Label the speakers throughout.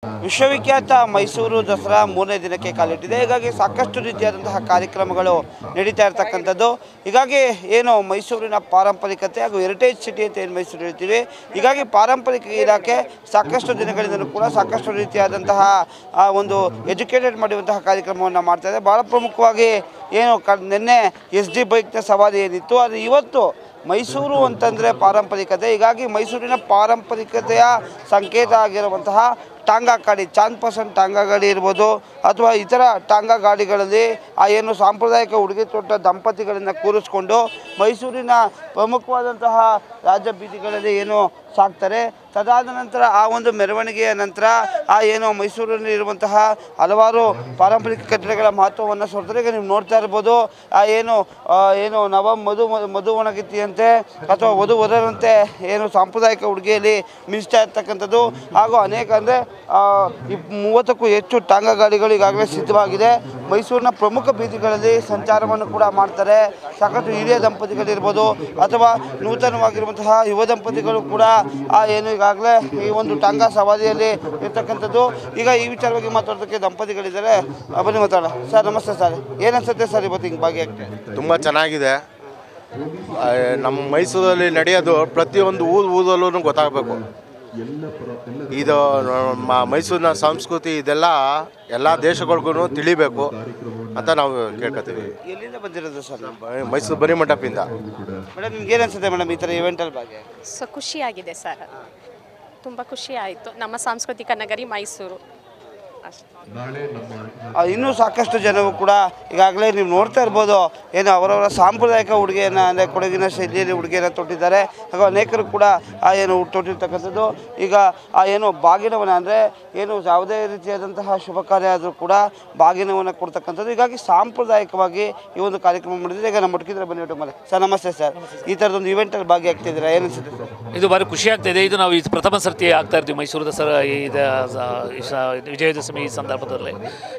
Speaker 1: ವಿಶ್ವವಿಖ್ಯಾತ ಮೈಸೂರು ದಸರಾ 3ನೇ ದಿನಕ್ಕೆ ಕಾಲಿಟ್ಟಿದೆ. ಹೀಗಾಗಿ ಸಾಕಷ್ಟು ರೀತಿಯಾದಂತಹ ಕಾರ್ಯಕ್ರಮಗಳು ನಡೀತಾ ಇರತಕ್ಕಂಥದ್ದು. ಹೀಗಾಗಿ ಏನು ಮೈಸೂರಿನ ಪಾರಂಪರಿಕತೆ ಹಾಗೂ ಹೆರಿಟೇಜ್ ಸಿಟಿ ಅಂತ ಏನು ಮೈಸೂರು ಹೇಳ್ತೀವಿ, ಹೀಗಾಗಿ ಪಾರಂಪರಿಕ ಇಲಾಖೆ ಸಾಕಷ್ಟು ದಿನಗಳಿಂದಲೂ ಕೂಡ ಸಾಕಷ್ಟು ರೀತಿಯಾದಂತಹ ಒಂದು ಎಜುಕೇಟೆಡ್ ಮಾಡುವಂತಹ ಕಾರ್ಯಕ್ರಮವನ್ನು ಮಾಡ್ತಾಯಿದೆ. ಭಾಳ ಪ್ರಮುಖವಾಗಿ ಏನು ನಿನ್ನೆ SD ಬೈಕ್ನ ಸವಾರಿ ಏನಿತ್ತು, ಅದು ಇವತ್ತು ಮೈಸೂರು ಅಂತಂದರೆ ಪಾರಂಪರಿಕತೆ. ಹೀಗಾಗಿ ಮೈಸೂರಿನ ಪಾರಂಪರಿಕತೆಯ ಸಂಕೇತ ಆಗಿರುವಂತಹ ಟಾಂಗಾ ಗಾಡಿ, ಚಾಂದ್ ಪಸಂದ್ ಟಾಂಗಾ ಗಾಡಿ ಇರ್ಬೋದು ಅಥವಾ ಇತರ ಟಾಂಗಾ ಗಾಡಿಗಳಲ್ಲಿ ಏನು ಸಾಂಪ್ರದಾಯಿಕ ಉಡುಗೆ ತೊಟ್ಟ ದಂಪತಿಗಳನ್ನು ಕೂರಿಸ್ಕೊಂಡು ಮೈಸೂರಿನ ಪ್ರಮುಖವಾದಂತಹ ರಾಜ್ಯ ಬೀದಿಗಳಲ್ಲಿ ಏನು ಸಾಕ್ತಾರೆ. ತದಾದ ನಂತರ ಆ ಒಂದು ಮೆರವಣಿಗೆಯ ನಂತರ ಏನು ಮೈಸೂರಿನಲ್ಲಿ ಇರುವಂತಹ ಹಲವಾರು ಪಾರಂಪರಿಕ ಕಟ್ಟಡಗಳ ಮಹತ್ವವನ್ನು ಸೋರ್ತಾರೆ. ಈಗ ನೀವು ನೋಡ್ತಾ ಇರ್ಬೋದು, ಏನು ಮಧು ಒಣಗಿತಿಯಂತೆ ಅಥವಾ ವಧುವರರಂತೆ ಏನು ಸಾಂಪ್ರದಾಯಿಕ ಉಡುಗೆಯಲ್ಲಿ ಮಿಂಚ್ತಾ ಇರ್ತಕ್ಕಂಥದ್ದು. ಹಾಗೂ ಅನೇಕ ಅಂದರೆ 30ಕ್ಕೂ ಹೆಚ್ಚು ಟಾಂಗಾ ಗಾಡಿಗಳು ಈಗಾಗಲೇ ಸಿದ್ಧವಾಗಿದೆ. ಮೈಸೂರಿನ ಪ್ರಮುಖ ಬೀದಿಗಳಲ್ಲಿ ಸಂಚಾರವನ್ನು ಕೂಡ ಮಾಡ್ತಾರೆ. ಸಾಕಷ್ಟು ಹಿರಿಯ ದಂಪತಿಗಳಿರ್ಬೋದು ಅಥವಾ ನೂತನವಾಗಿರುವಂತಹ ಯುವ ದಂಪತಿಗಳು ಕೂಡ ಏನು ಈಗಾಗಲೇ ಈ ಒಂದು ಟಾಂಗಾ ಸವಾರಿಯಲ್ಲಿ ಇರ್ತಕ್ಕಂಥದ್ದು. ಈಗ ಈ ವಿಚಾರವಾಗಿ ಮಾತಾಡೋದಕ್ಕೆ ದಂಪತಿಗಳಿದ್ದಾರೆ, ಬನ್ನಿ ಮಾತಾಡೋಣ. ಸರ್ ನಮಸ್ತೆ ಸರ್, ಏನು ಅನ್ಸುತ್ತೆ ಸರ್ ಇವತ್ತು ಹಿಂಗೆ ಭಾಗಿಯಾಗ್ತದೆ?
Speaker 2: ತುಂಬ ಚೆನ್ನಾಗಿದೆ. ನಮ್ಮ ಮೈಸೂರಲ್ಲಿ ನಡೆಯೋದು ಪ್ರತಿಯೊಂದು ಊರಲ್ಲೂ ಗೊತ್ತಾಗಬೇಕು. ಇದು ಮೈಸೂರಿನ ಸಂಸ್ಕೃತಿ, ಇದೆಲ್ಲ ಎಲ್ಲ ದೇಶಗಳಿಗೂ ತಿಳಿಬೇಕು ಅಂತ ನಾವು ಕೇಳ್ಕೊತೀವಿ.
Speaker 1: ಎಲ್ಲಿಂದ ಬಂದಿರೋದು ಸರ್?
Speaker 2: ಮೈಸೂರು ಬನ್ನಿ ಮಂಟಪದಿಂದ.
Speaker 1: ಮೇಡಮ್ ನಿಮ್ಗೆ ಏನು ಅನ್ಸುತ್ತೆ ಮೇಡಮ್ ಈ ಥರ ಇವೆಂಟಲ್ಲಿ ಭಾಗಿ?
Speaker 3: ಖುಷಿಯಾಗಿದೆ ಸರ್, ತುಂಬ ಖುಷಿ ಆಯಿತು. ನಮ್ಮ ಸಾಂಸ್ಕೃತಿಕ ನಗರಿ ಮೈಸೂರು ಅಷ್ಟೇ.
Speaker 1: ಇನ್ನೂ ಸಾಕಷ್ಟು ಜನರು ಕೂಡ ಈಗಾಗಲೇ ನೀವು ನೋಡ್ತಾ ಇರ್ಬೋದು, ಏನು ಅವರವರ ಸಾಂಪ್ರದಾಯಿಕ ಉಡುಗೆಯನ್ನು ಅಂದರೆ ಕೊಡಗಿನ ಶೈಲಿಯಲ್ಲಿ ಉಡುಗೆಯನ್ನು ತೊಟ್ಟಿದ್ದಾರೆ. ಹಾಗೂ ಅನೇಕರು ಕೂಡ ಏನು ತೊಟ್ಟಿರ್ತಕ್ಕಂಥದ್ದು. ಈಗ ಏನು ಬಾಗಿನವನ್ನು ಅಂದರೆ ಏನು ಯಾವುದೇ ರೀತಿಯಾದಂತಹ ಶುಭ ಕಾರ್ಯ ಆದರೂ ಕೂಡ ಬಾಗಿನವನ್ನು ಕೊಡ್ತಕ್ಕಂಥದ್ದು. ಹೀಗಾಗಿ ಸಾಂಪ್ರದಾಯಿಕವಾಗಿ ಈ ಒಂದು ಕಾರ್ಯಕ್ರಮ ಮಾಡಿದರೆ ಈಗ ನಮ್ಮ ಒಟ್ಟಿಗೆ ಬನ್ನಿ ಮೇಲೆ. ಸರ್ ನಮಸ್ತೆ ಸರ್, ಈ ಥರದೊಂದು ಇವೆಂಟಲ್ಲಿ ಭಾಗಿಯಾಗ್ತಿದ್ದೀರಾ, ಏನು ಅನಿಸುತ್ತೆ ಸರ್?
Speaker 4: ಇದು ಭಾರಿ ಖುಷಿ ಆಗ್ತಾಯಿದೆ. ಇದು ನಾವು ಪ್ರಥಮ ಸರ್ತಿ ಆಗ್ತಾ ಇರ್ತೀವಿ ಮೈಸೂರು ದಸರಾ ವಿಜಯದಶಮಿ ಈ ಸಂದರ್ಭದಲ್ಲಿ.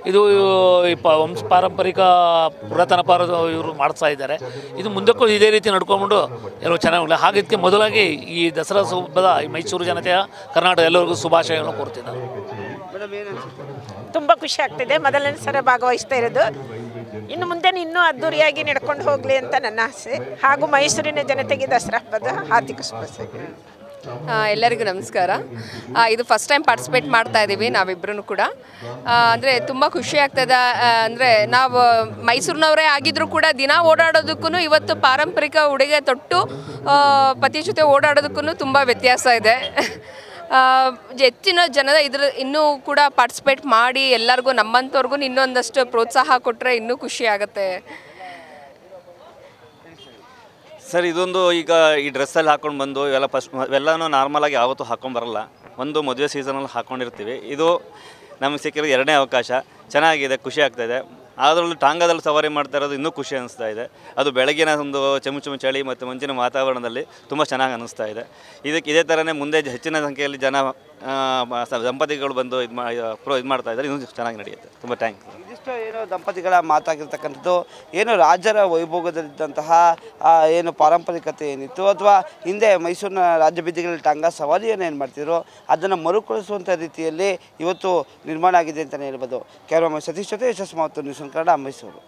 Speaker 4: ಇದು ಪಾರಂಪರಿಕ ಪುರಾತನ ಇವರು ಮಾಡ್ತಾ ಇದ್ದಾರೆ. ಇದು ಮುಂದಕ್ಕೂ ಇದೇ ರೀತಿ ನಡ್ಕೊಂಡ್ಬಿಟ್ಟು ಎಲ್ಲರೂ ಚೆನ್ನಾಗಿ ಹಾಗಿದ್ದಕ್ಕೆ ಮೊದಲಾಗಿ ಈ ದಸರಾ ಹಬ್ಬದ ಮೈಸೂರು ಜನತೆಯ ಕರ್ನಾಟಕ ಎಲ್ಲರಿಗೂ ಶುಭಾಶಯಗಳನ್ನು ಕೋರ್ತಿದ್ದಾರೆ.
Speaker 5: ತುಂಬ ಖುಷಿ ಆಗ್ತಿದೆ. ಮೊದಲನೇ ಸಲ ಭಾಗವಹಿಸ್ತಾ ಇರೋದು. ಇನ್ನು ಮುಂದೆ ಇನ್ನೂ ಅದ್ದೂರಿಯಾಗಿ ನಡ್ಕೊಂಡು ಹೋಗಲಿ ಅಂತ ನನ್ನ ಆಸೆ. ಹಾಗೂ ಮೈಸೂರಿನ ಜನತೆಗೆ ದಸರಾ ಹಬ್ಬದ ಹಾರ್ದಿಕ ಶುಭಾಶಯ.
Speaker 6: ಎಲ್ಲರಿಗೂ ನಮಸ್ಕಾರ. ಇದು ಫಸ್ಟ್ ಟೈಮ್ ಪಾರ್ಟಿಸಿಪೇಟ್ ಮಾಡ್ತಾ ಇದ್ದೀವಿ ನಾವಿಬ್ಬರೂ ಕೂಡ. ಅಂದರೆ ತುಂಬ ಖುಷಿ ಆಗ್ತದೆ. ಅಂದರೆ ನಾವು ಮೈಸೂರಿನವರೇ ಆಗಿದ್ದರೂ ಕೂಡ ದಿನ ಓಡಾಡೋದಕ್ಕೂ ಇವತ್ತು ಪಾರಂಪರಿಕ ಉಡುಗೆ ತೊಟ್ಟು ಪತಿ ಜೊತೆ ಓಡಾಡೋದಕ್ಕೂ ತುಂಬ ವ್ಯತ್ಯಾಸ ಇದೆ. ಹೆಚ್ಚಿನ ಜನ ಇನ್ನೂ ಕೂಡ ಪಾರ್ಟಿಸಿಪೇಟ್ ಮಾಡಿ ಎಲ್ಲರಿಗೂ ನಮ್ಮಂಥವ್ರಿಗೂ ಇನ್ನೊಂದಷ್ಟು ಪ್ರೋತ್ಸಾಹ ಕೊಟ್ಟರೆ ಇನ್ನೂ ಖುಷಿ ಆಗುತ್ತೆ
Speaker 7: ಸರ್. ಇದೊಂದು ಈಗ ಈ ಡ್ರೆಸ್ಸಲ್ಲಿ ಹಾಕ್ಕೊಂಡು ಬಂದು ಇವೆಲ್ಲನೂ ನಾರ್ಮಲಾಗಿ ಯಾವತ್ತೂ ಹಾಕ್ಕೊಂಬರಲ್ಲ. ಒಂದು ಮದುವೆ ಸೀಸನಲ್ಲಿ ಹಾಕ್ಕೊಂಡಿರ್ತೀವಿ. ಇದು ನಮಗೆ ಸಿಕ್ಕಿರೋ ಎರಡನೇ ಅವಕಾಶ. ಚೆನ್ನಾಗಿದೆ, ಖುಷಿ ಆಗ್ತಾಯಿದೆ. ಅದರಲ್ಲೂ ಟಾಂಗಾದಲ್ಲಿ ಸವಾರಿ ಮಾಡ್ತಾ ಇರೋದು ಇನ್ನೂ ಖುಷಿ ಅನ್ನಿಸ್ತಾ ಇದೆ. ಅದು ಬೆಳಗಿನ ಒಂದು ಚಮು ಚಳಿ ಮತ್ತು ಮಂಜಿನ ವಾತಾವರಣದಲ್ಲಿ ತುಂಬ ಚೆನ್ನಾಗಿ ಅನ್ನಿಸ್ತಾ ಇದೆ. ಇದೇ ಥರನೇ ಮುಂದೆ ಹೆಚ್ಚಿನ ಸಂಖ್ಯೆಯಲ್ಲಿ ದಂಪತಿಗಳು ಬಂದು ಇದು ಮಾಡ್ತಾ ಇದ್ದಾರೆ. ಇನ್ನೂ ಚೆನ್ನಾಗಿ ನಡೆಯುತ್ತೆ. ತುಂಬ ಥ್ಯಾಂಕ್ಸ್.
Speaker 1: ಇದಿಷ್ಟು ಏನು ದಂಪತಿಗಳ ಮಾತಾಗಿರ್ತಕ್ಕಂಥದ್ದು. ಏನು ರಾಜರ ವೈಭೋಗದಲ್ಲಿದ್ದಂತಹ ಏನು ಪಾರಂಪರಿಕತೆ ಏನಿತ್ತು ಅಥವಾ ಹಿಂದೆ ಮೈಸೂರಿನ ರಾಜ್ಯ ಬೀದಿಗಳಲ್ಲಿ ಟಾಂಗಾ ಸವಾರಿಯನ್ನು ಏನು ಮಾಡ್ತಿದ್ರು ಅದನ್ನು ಮರುಕಳಿಸುವಂಥ ರೀತಿಯಲ್ಲಿ ಇವತ್ತು ನಿರ್ಮಾಣ ಆಗಿದೆ ಅಂತಲೇ ಹೇಳ್ಬೋದು. ಕ್ಯಾಮರಾಮನ್ ಸತೀಶ್ ಜೊತೆ ಯಶಸ್ ಮಾತು ನ್ಯೂಸ್ ಕನ್ನಡ, ಮೈಸೂರು.